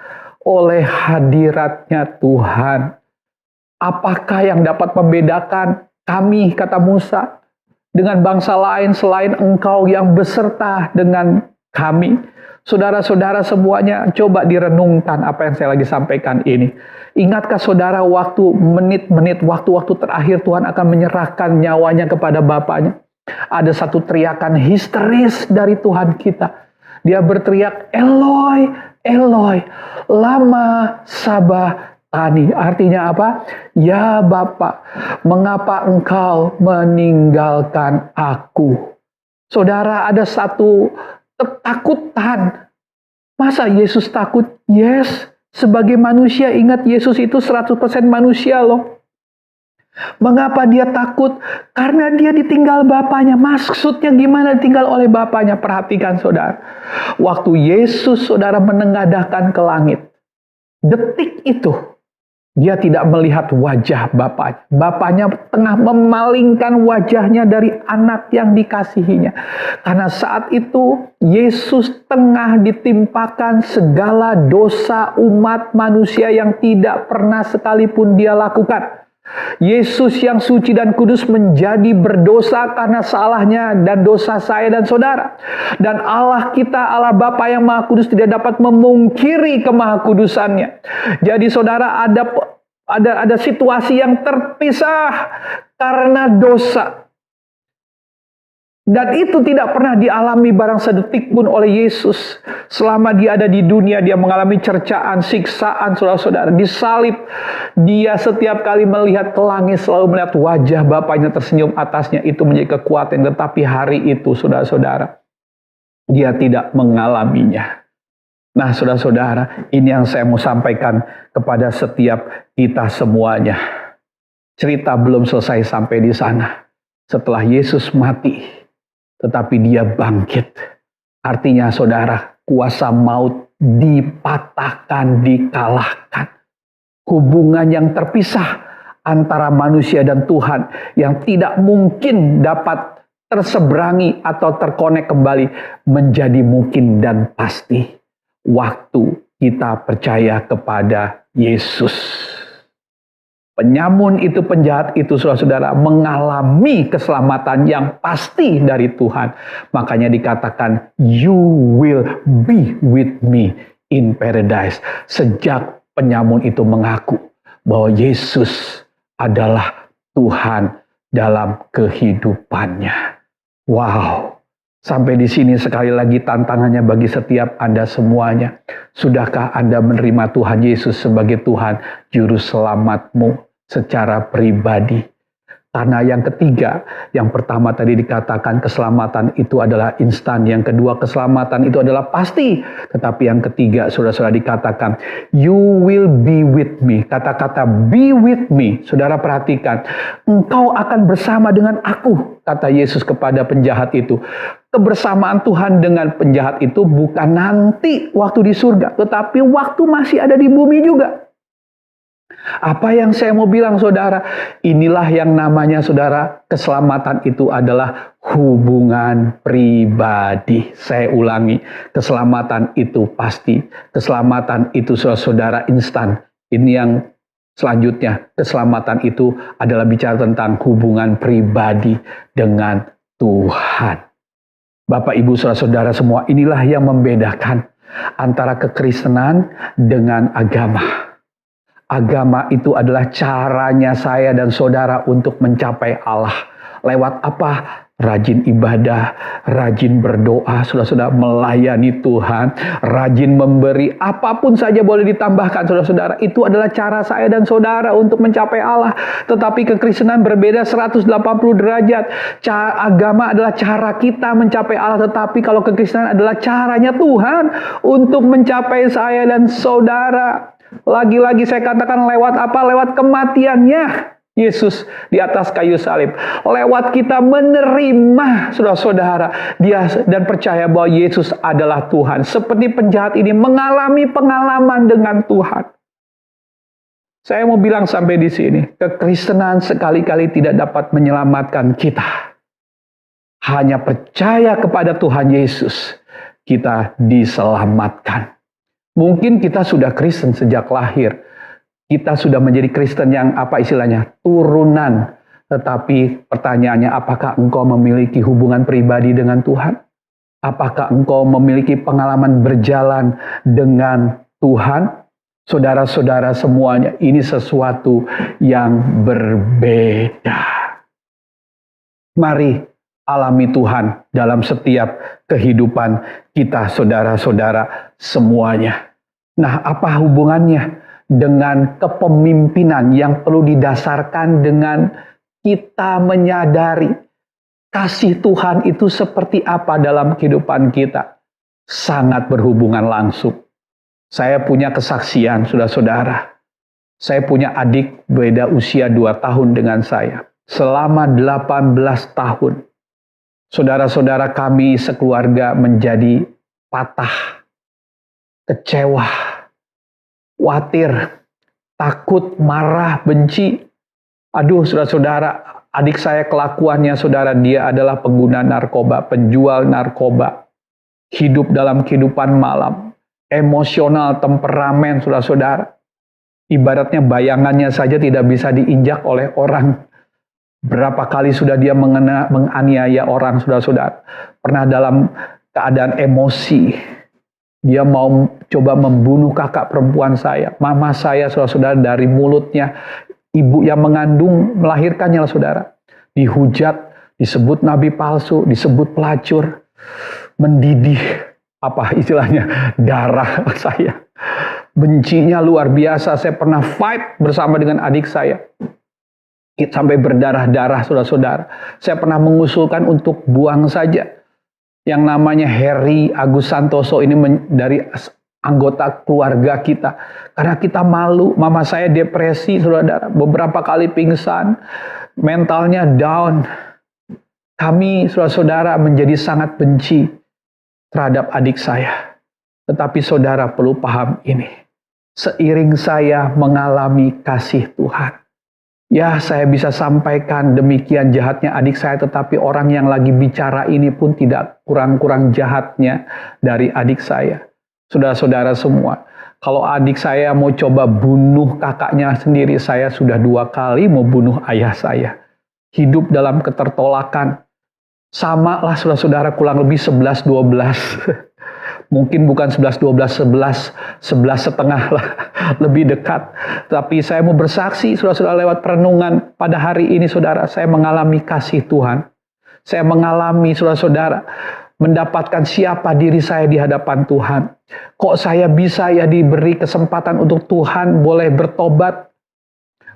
oleh hadiratnya Tuhan. Apakah yang dapat membedakan kami, kata Musa, dengan bangsa lain selain engkau yang beserta dengan kami? Saudara-saudara semuanya, coba direnungkan apa yang saya lagi sampaikan ini. Ingatkah saudara waktu menit-menit, waktu-waktu terakhir Tuhan akan menyerahkan nyawanya kepada Bapaknya? Ada satu teriakan histeris dari Tuhan kita. Dia berteriak, Eloi, Eloi, lama sabachthani. Artinya apa? Ya Bapa, mengapa engkau meninggalkan aku? Saudara, ada satu ketakutan. Masa Yesus takut? Yes, sebagai manusia, ingat Yesus itu 100% manusia loh. Mengapa dia takut? Karena dia ditinggal Bapaknya. Maksudnya gimana ditinggal oleh Bapaknya? Perhatikan saudara. Waktu Yesus saudara menengadahkan ke langit. Detik itu. Dia tidak melihat wajah Bapaknya. Bapaknya tengah memalingkan wajahnya dari anak yang dikasihinya. Karena saat itu Yesus tengah ditimpakan segala dosa umat manusia yang tidak pernah sekalipun dia lakukan. Yesus yang suci dan kudus menjadi berdosa karena salahnya dan dosa saya dan saudara. Dan Allah kita, Allah Bapa yang Maha Kudus tidak dapat memungkiri kemahakudusannya. Jadi saudara, ada situasi yang terpisah karena dosa. Dan itu tidak pernah dialami barang sedetik pun oleh Yesus. Selama dia ada di dunia, dia mengalami cercaan, siksaan, saudara-saudara. Disalib, dia setiap kali melihat ke langit, selalu melihat wajah Bapaknya tersenyum atasnya. Itu menjadi kekuatan. Tetapi hari itu, saudara-saudara, dia tidak mengalaminya. Nah, saudara-saudara, ini yang saya mau sampaikan kepada setiap kita semuanya. Cerita belum selesai sampai di sana. Setelah Yesus mati, tetapi dia bangkit. Artinya saudara, kuasa maut dipatahkan, dikalahkan. Hubungan yang terpisah antara manusia dan Tuhan yang tidak mungkin dapat terseberangi atau terkonek kembali menjadi mungkin dan pasti waktu kita percaya kepada Yesus. Penyamun itu, penjahat itu, saudara-saudara, mengalami keselamatan yang pasti dari Tuhan. Makanya dikatakan, you will be with me in paradise. Sejak penyamun itu mengaku bahwa Yesus adalah Tuhan dalam kehidupannya. Wow, Sampai di sini sekali lagi tantangannya bagi setiap Anda semuanya. Sudahkah Anda menerima Tuhan Yesus sebagai Tuhan Juru Selamatmu secara pribadi? Karena yang ketiga, yang pertama tadi dikatakan keselamatan itu adalah instan. Yang kedua, keselamatan itu adalah pasti. Tetapi yang ketiga, saudara-saudara, dikatakan, you will be with me. Kata-kata be with me, saudara perhatikan. Engkau akan bersama dengan aku, kata Yesus kepada penjahat itu. Kebersamaan Tuhan dengan penjahat itu bukan nanti waktu di surga, tetapi waktu masih ada di bumi juga. Apa yang saya mau bilang, saudara? Inilah yang namanya, saudara, keselamatan itu adalah hubungan pribadi. Saya ulangi, keselamatan itu pasti. Keselamatan itu, saudara, instan. Ini yang selanjutnya. Keselamatan itu adalah bicara tentang hubungan pribadi dengan Tuhan. Bapak, Ibu, saudara-saudara semua, inilah yang membedakan antara kekristenan dengan agama. Agama itu adalah caranya saya dan saudara untuk mencapai Allah. Lewat apa? Rajin ibadah, rajin berdoa, saudara-saudara, melayani Tuhan, rajin memberi, apapun saja boleh ditambahkan, saudara-saudara. Itu adalah cara saya dan saudara untuk mencapai Allah. Tetapi kekristenan berbeda 180 derajat. Agama adalah cara kita mencapai Allah, tetapi kalau kekristenan adalah caranya Tuhan untuk mencapai saya dan saudara. Lagi-lagi saya katakan lewat apa? Lewat kematiannya Yesus di atas kayu salib. Lewat kita menerima, saudara-saudara, dia dan percaya bahwa Yesus adalah Tuhan. Seperti penjahat ini mengalami pengalaman dengan Tuhan. Saya mau bilang sampai di sini, kekristenan sekali-kali tidak dapat menyelamatkan kita. Hanya percaya kepada Tuhan Yesus, kita diselamatkan. Mungkin kita sudah Kristen sejak lahir. Kita sudah menjadi Kristen yang apa istilahnya? Turunan. Tetapi pertanyaannya, apakah engkau memiliki hubungan pribadi dengan Tuhan? Apakah engkau memiliki pengalaman berjalan dengan Tuhan? Saudara-saudara semuanya, ini sesuatu yang berbeda. Mari alami Tuhan dalam setiap kehidupan kita, saudara-saudara semuanya. Nah, apa hubungannya dengan kepemimpinan yang perlu didasarkan dengan kita menyadari kasih Tuhan itu seperti apa dalam kehidupan kita? Sangat berhubungan langsung. Saya punya kesaksian, saudara-saudara. Saya punya adik beda usia 2 tahun dengan saya. Selama 18 tahun. Saudara-saudara kami sekeluarga menjadi patah, kecewa, khawatir, takut, marah, benci. Aduh, saudara-saudara, adik saya kelakuannya, saudara, dia adalah pengguna narkoba, penjual narkoba. Hidup dalam kehidupan malam, emosional, temperamen, saudara-saudara. Ibaratnya bayangannya saja tidak bisa diinjak oleh orang. Berapa kali sudah dia menganiaya orang, saudara-saudara. Pernah dalam keadaan emosi. Dia mau coba membunuh kakak perempuan saya. Mama saya, saudara-saudara, dari mulutnya. Ibu yang mengandung, melahirkannya, saudara. Dihujat, disebut nabi palsu, disebut pelacur. Mendidih, apa istilahnya, darah saya. Bencinya luar biasa. Saya pernah fight bersama dengan adik saya. Sampai berdarah-darah, saudara-saudara. Saya pernah mengusulkan untuk buang saja. Yang namanya Heri Agus Santoso ini dari anggota keluarga kita. Karena kita malu. Mama saya depresi, saudara-saudara. Beberapa kali pingsan. Mentalnya down. Kami, saudara-saudara, menjadi sangat benci terhadap adik saya. Tetapi saudara perlu paham ini. Seiring saya mengalami kasih Tuhan. Ya, saya bisa sampaikan demikian jahatnya adik saya, tetapi orang yang lagi bicara ini pun tidak kurang-kurang jahatnya dari adik saya. Saudara-saudara semua, kalau adik saya mau coba bunuh kakaknya sendiri, saya sudah 2 kali mau bunuh ayah saya. Hidup dalam ketertolakan. Sama lah saudara-saudara, kurang lebih 11-12. Mungkin bukan 11-12, 11-11,5 lah, lebih dekat. Tapi saya mau bersaksi, saudara-saudara, lewat perenungan pada hari ini, saudara, saya mengalami kasih Tuhan. Saya mengalami, saudara-saudara, mendapatkan siapa diri saya di hadapan Tuhan. Kok saya bisa ya diberi kesempatan untuk Tuhan boleh bertobat,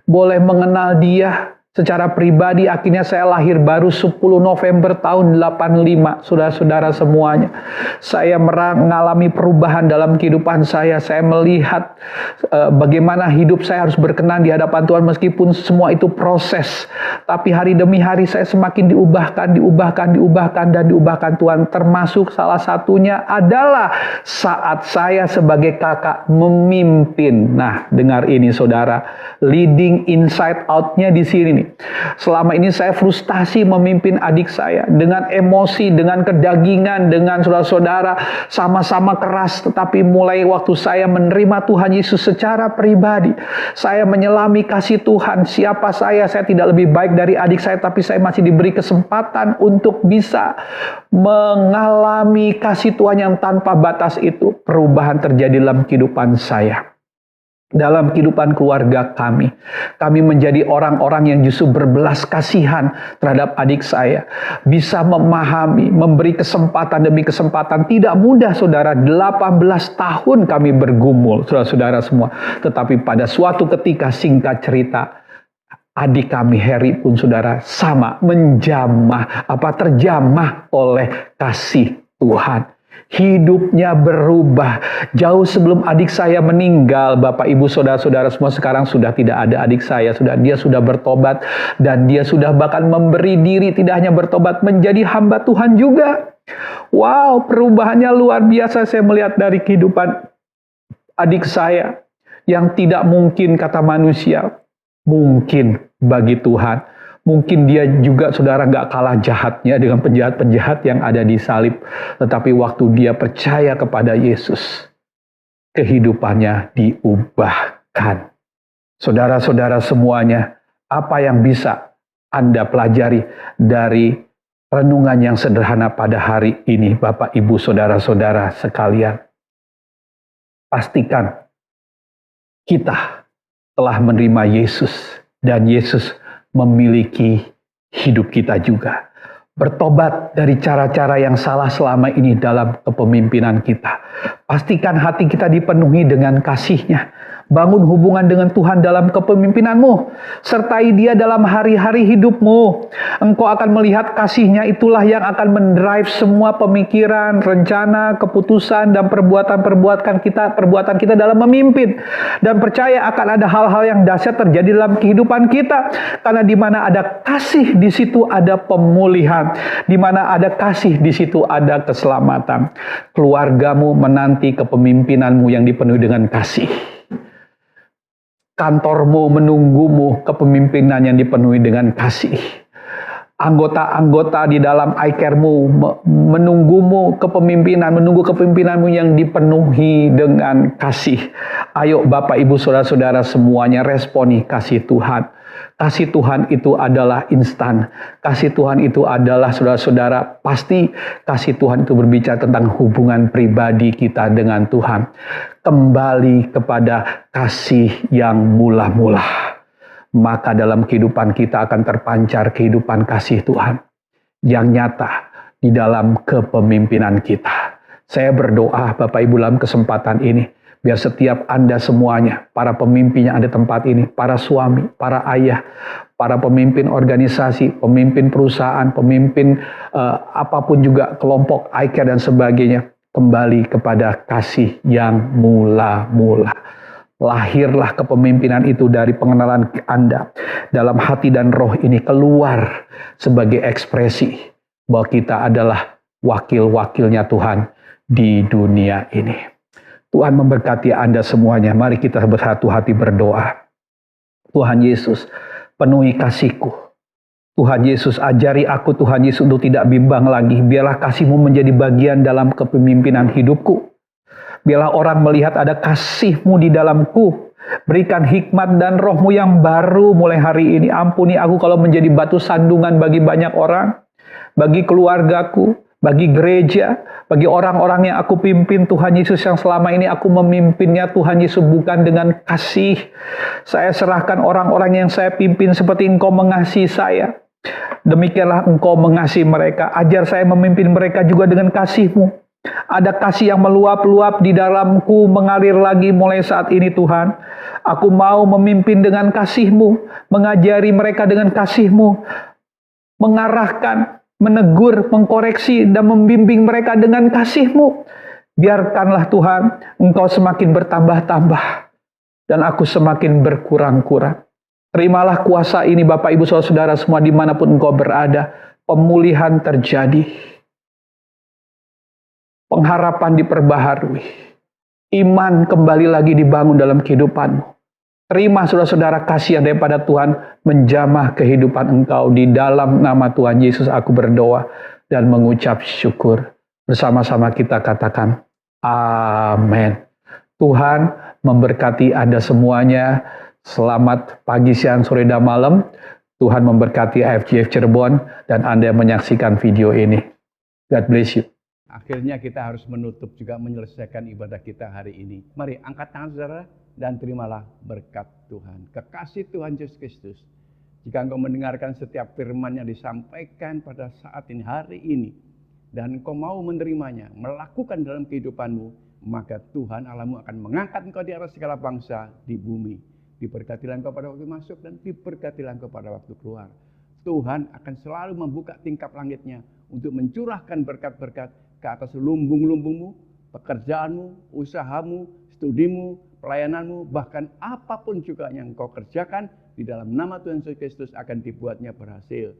boleh mengenal Dia secara pribadi. Akhirnya saya lahir baru 10 November tahun 85, saudara-saudara semuanya. Saya mengalami perubahan dalam kehidupan saya. Saya melihat bagaimana hidup saya harus berkenan di hadapan Tuhan meskipun semua itu proses. Tapi hari demi hari saya semakin diubahkan Tuhan. Termasuk salah satunya adalah saat saya sebagai kakak memimpin. Nah, dengar ini saudara, leading inside out-nya di sini nih. Selama ini saya frustasi memimpin adik saya dengan emosi, dengan kedagingan, dengan saudara-saudara sama-sama keras. Tetapi mulai waktu saya menerima Tuhan Yesus secara pribadi, saya menyelami kasih Tuhan. Siapa saya tidak lebih baik dari adik saya, tapi saya masih diberi kesempatan untuk bisa mengalami kasih Tuhan yang tanpa batas itu. Perubahan terjadi dalam kehidupan saya. Dalam kehidupan keluarga kami menjadi orang-orang yang justru berbelas kasihan terhadap adik saya. Bisa memahami, memberi kesempatan demi kesempatan. Tidak mudah saudara, 18 tahun kami bergumul, saudara-saudara semua. Tetapi pada suatu ketika, singkat cerita, adik kami Harry pun saudara sama terjamah oleh kasih Tuhan. Hidupnya berubah. Jauh sebelum adik saya meninggal, Bapak Ibu saudara-saudara semua, sekarang sudah tidak ada adik saya. Dia sudah bertobat dan dia sudah bahkan memberi diri, tidak hanya bertobat, menjadi hamba Tuhan juga. Wow, perubahannya luar biasa saya melihat dari kehidupan adik saya yang tidak mungkin kata manusia, mungkin bagi Tuhan. Mungkin dia juga saudara gak kalah jahatnya dengan penjahat-penjahat yang ada di salib. Tetapi waktu dia percaya kepada Yesus, kehidupannya diubahkan. Saudara-saudara semuanya, apa yang bisa Anda pelajari dari renungan yang sederhana pada hari ini, Bapak, Ibu, saudara-saudara sekalian? Pastikan kita telah menerima Yesus dan Yesus memiliki hidup kita juga. Bertobat dari cara-cara yang salah selama ini dalam kepemimpinan kita. Pastikan hati kita dipenuhi dengan kasih-Nya. Bangun hubungan dengan Tuhan dalam kepemimpinanmu. Sertai Dia dalam hari-hari hidupmu. Engkau akan melihat kasih-Nya itulah yang akan mendrive semua pemikiran, rencana, keputusan, dan perbuatan kita dalam memimpin. Dan percaya akan ada hal-hal yang dahsyat terjadi dalam kehidupan kita. Karena di mana ada kasih, di situ ada pemulihan. Di mana ada kasih, di situ ada keselamatan. Keluargamu menanti kepemimpinanmu yang dipenuhi dengan kasih. Kantormu menunggumu kepemimpinan yang dipenuhi dengan kasih. Anggota-anggota di dalam iCare-mu menunggu kepemimpinanmu yang dipenuhi dengan kasih. Ayo Bapak, Ibu, Saudara-saudara semuanya, responi kasih Tuhan. Kasih Tuhan itu adalah instan. Kasih Tuhan itu adalah, saudara-saudara, pasti kasih Tuhan itu berbicara tentang hubungan pribadi kita dengan Tuhan. Kembali kepada kasih yang mula-mula. Maka dalam kehidupan kita akan terpancar kehidupan kasih Tuhan yang nyata di dalam kepemimpinan kita. Saya berdoa Bapak Ibu dalam kesempatan ini, biar setiap Anda semuanya, para pemimpin yang ada di tempat ini, para suami, para ayah, para pemimpin organisasi, pemimpin perusahaan, pemimpin apapun juga, kelompok iCare dan sebagainya, kembali kepada kasih yang mula-mula. Lahirlah kepemimpinan itu dari pengenalan Anda. Dalam hati dan roh ini keluar sebagai ekspresi bahwa kita adalah wakil-wakilnya Tuhan di dunia ini. Tuhan memberkati Anda semuanya. Mari kita bersatu hati berdoa. Tuhan Yesus, penuhi kasih-Ku. Tuhan Yesus, ajari aku Tuhan Yesus untuk tidak bimbang lagi. Biarlah kasih-Mu menjadi bagian dalam kepemimpinan hidupku. Biarlah orang melihat ada kasih-Mu di dalamku. Berikan hikmat dan roh-Mu yang baru mulai hari ini. Ampuni aku kalau menjadi batu sandungan bagi banyak orang. Bagi keluargaku, bagi gereja, bagi orang-orang yang aku pimpin. Tuhan Yesus, yang selama ini aku memimpinnya, Tuhan Yesus, bukan dengan kasih. Saya serahkan orang-orang yang saya pimpin seperti Engkau mengasihi saya. Demikianlah Engkau mengasihi mereka. Ajar saya memimpin mereka juga dengan kasih-Mu. Ada kasih yang meluap-luap di dalamku, mengalir lagi mulai saat ini Tuhan. Aku mau memimpin dengan kasih-Mu, mengajari mereka dengan kasih-Mu, mengarahkan, menegur, mengkoreksi, dan membimbing mereka dengan kasih-Mu. Biarkanlah Tuhan, Engkau semakin bertambah-tambah, dan aku semakin berkurang-kurang. Terimalah kuasa ini Bapak Ibu Saudara semua dimanapun Engkau berada. Pemulihan terjadi. Pengharapan diperbaharui. Iman kembali lagi dibangun dalam kehidupanmu. Terima saudara-saudara kasih yang daripada Tuhan menjamah kehidupan engkau. Di dalam nama Tuhan Yesus aku berdoa dan mengucap syukur. Bersama-sama kita katakan amin. Tuhan memberkati Anda semuanya. Selamat pagi, siang, sore, dan malam. Tuhan memberkati IFGF Cirebon dan Anda yang menyaksikan video ini. God bless you. Akhirnya kita harus menutup juga menyelesaikan ibadah kita hari ini. Mari angkat tangan saudara dan terimalah berkat Tuhan. Kekasih Tuhan Yesus Kristus. Jika engkau mendengarkan setiap firman yang disampaikan pada saat ini, hari ini, dan engkau mau menerimanya, melakukan dalam kehidupanmu, maka Tuhan Allahmu akan mengangkat engkau di atas segala bangsa di bumi. Diberkatilah engkau pada waktu masuk dan diberkatilah engkau pada waktu keluar. Tuhan akan selalu membuka tingkap langitnya untuk mencurahkan berkat-berkat ke atas lumbung-lumbungmu, pekerjaanmu, usahamu, studimu, pelayananmu, bahkan apapun juga yang engkau kerjakan di dalam nama Tuhan Yesus Kristus akan dibuatnya berhasil.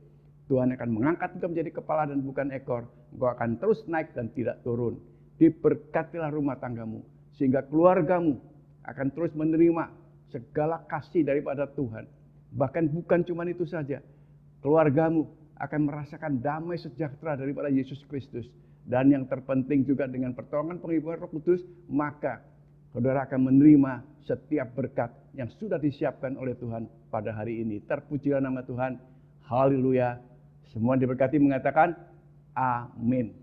Tuhan akan mengangkat engkau menjadi kepala dan bukan ekor. Engkau akan terus naik dan tidak turun. Diberkatilah rumah tanggamu, sehingga keluargamu akan terus menerima segala kasih daripada Tuhan. Bahkan bukan cuma itu saja, keluargamu akan merasakan damai sejahtera daripada Yesus Kristus. Dan yang terpenting juga dengan pertolongan penghiburan Roh Kudus, maka saudara akan menerima setiap berkat yang sudah disiapkan oleh Tuhan pada hari ini. Terpujilah nama Tuhan. Haleluya. Semua diberkati mengatakan amin.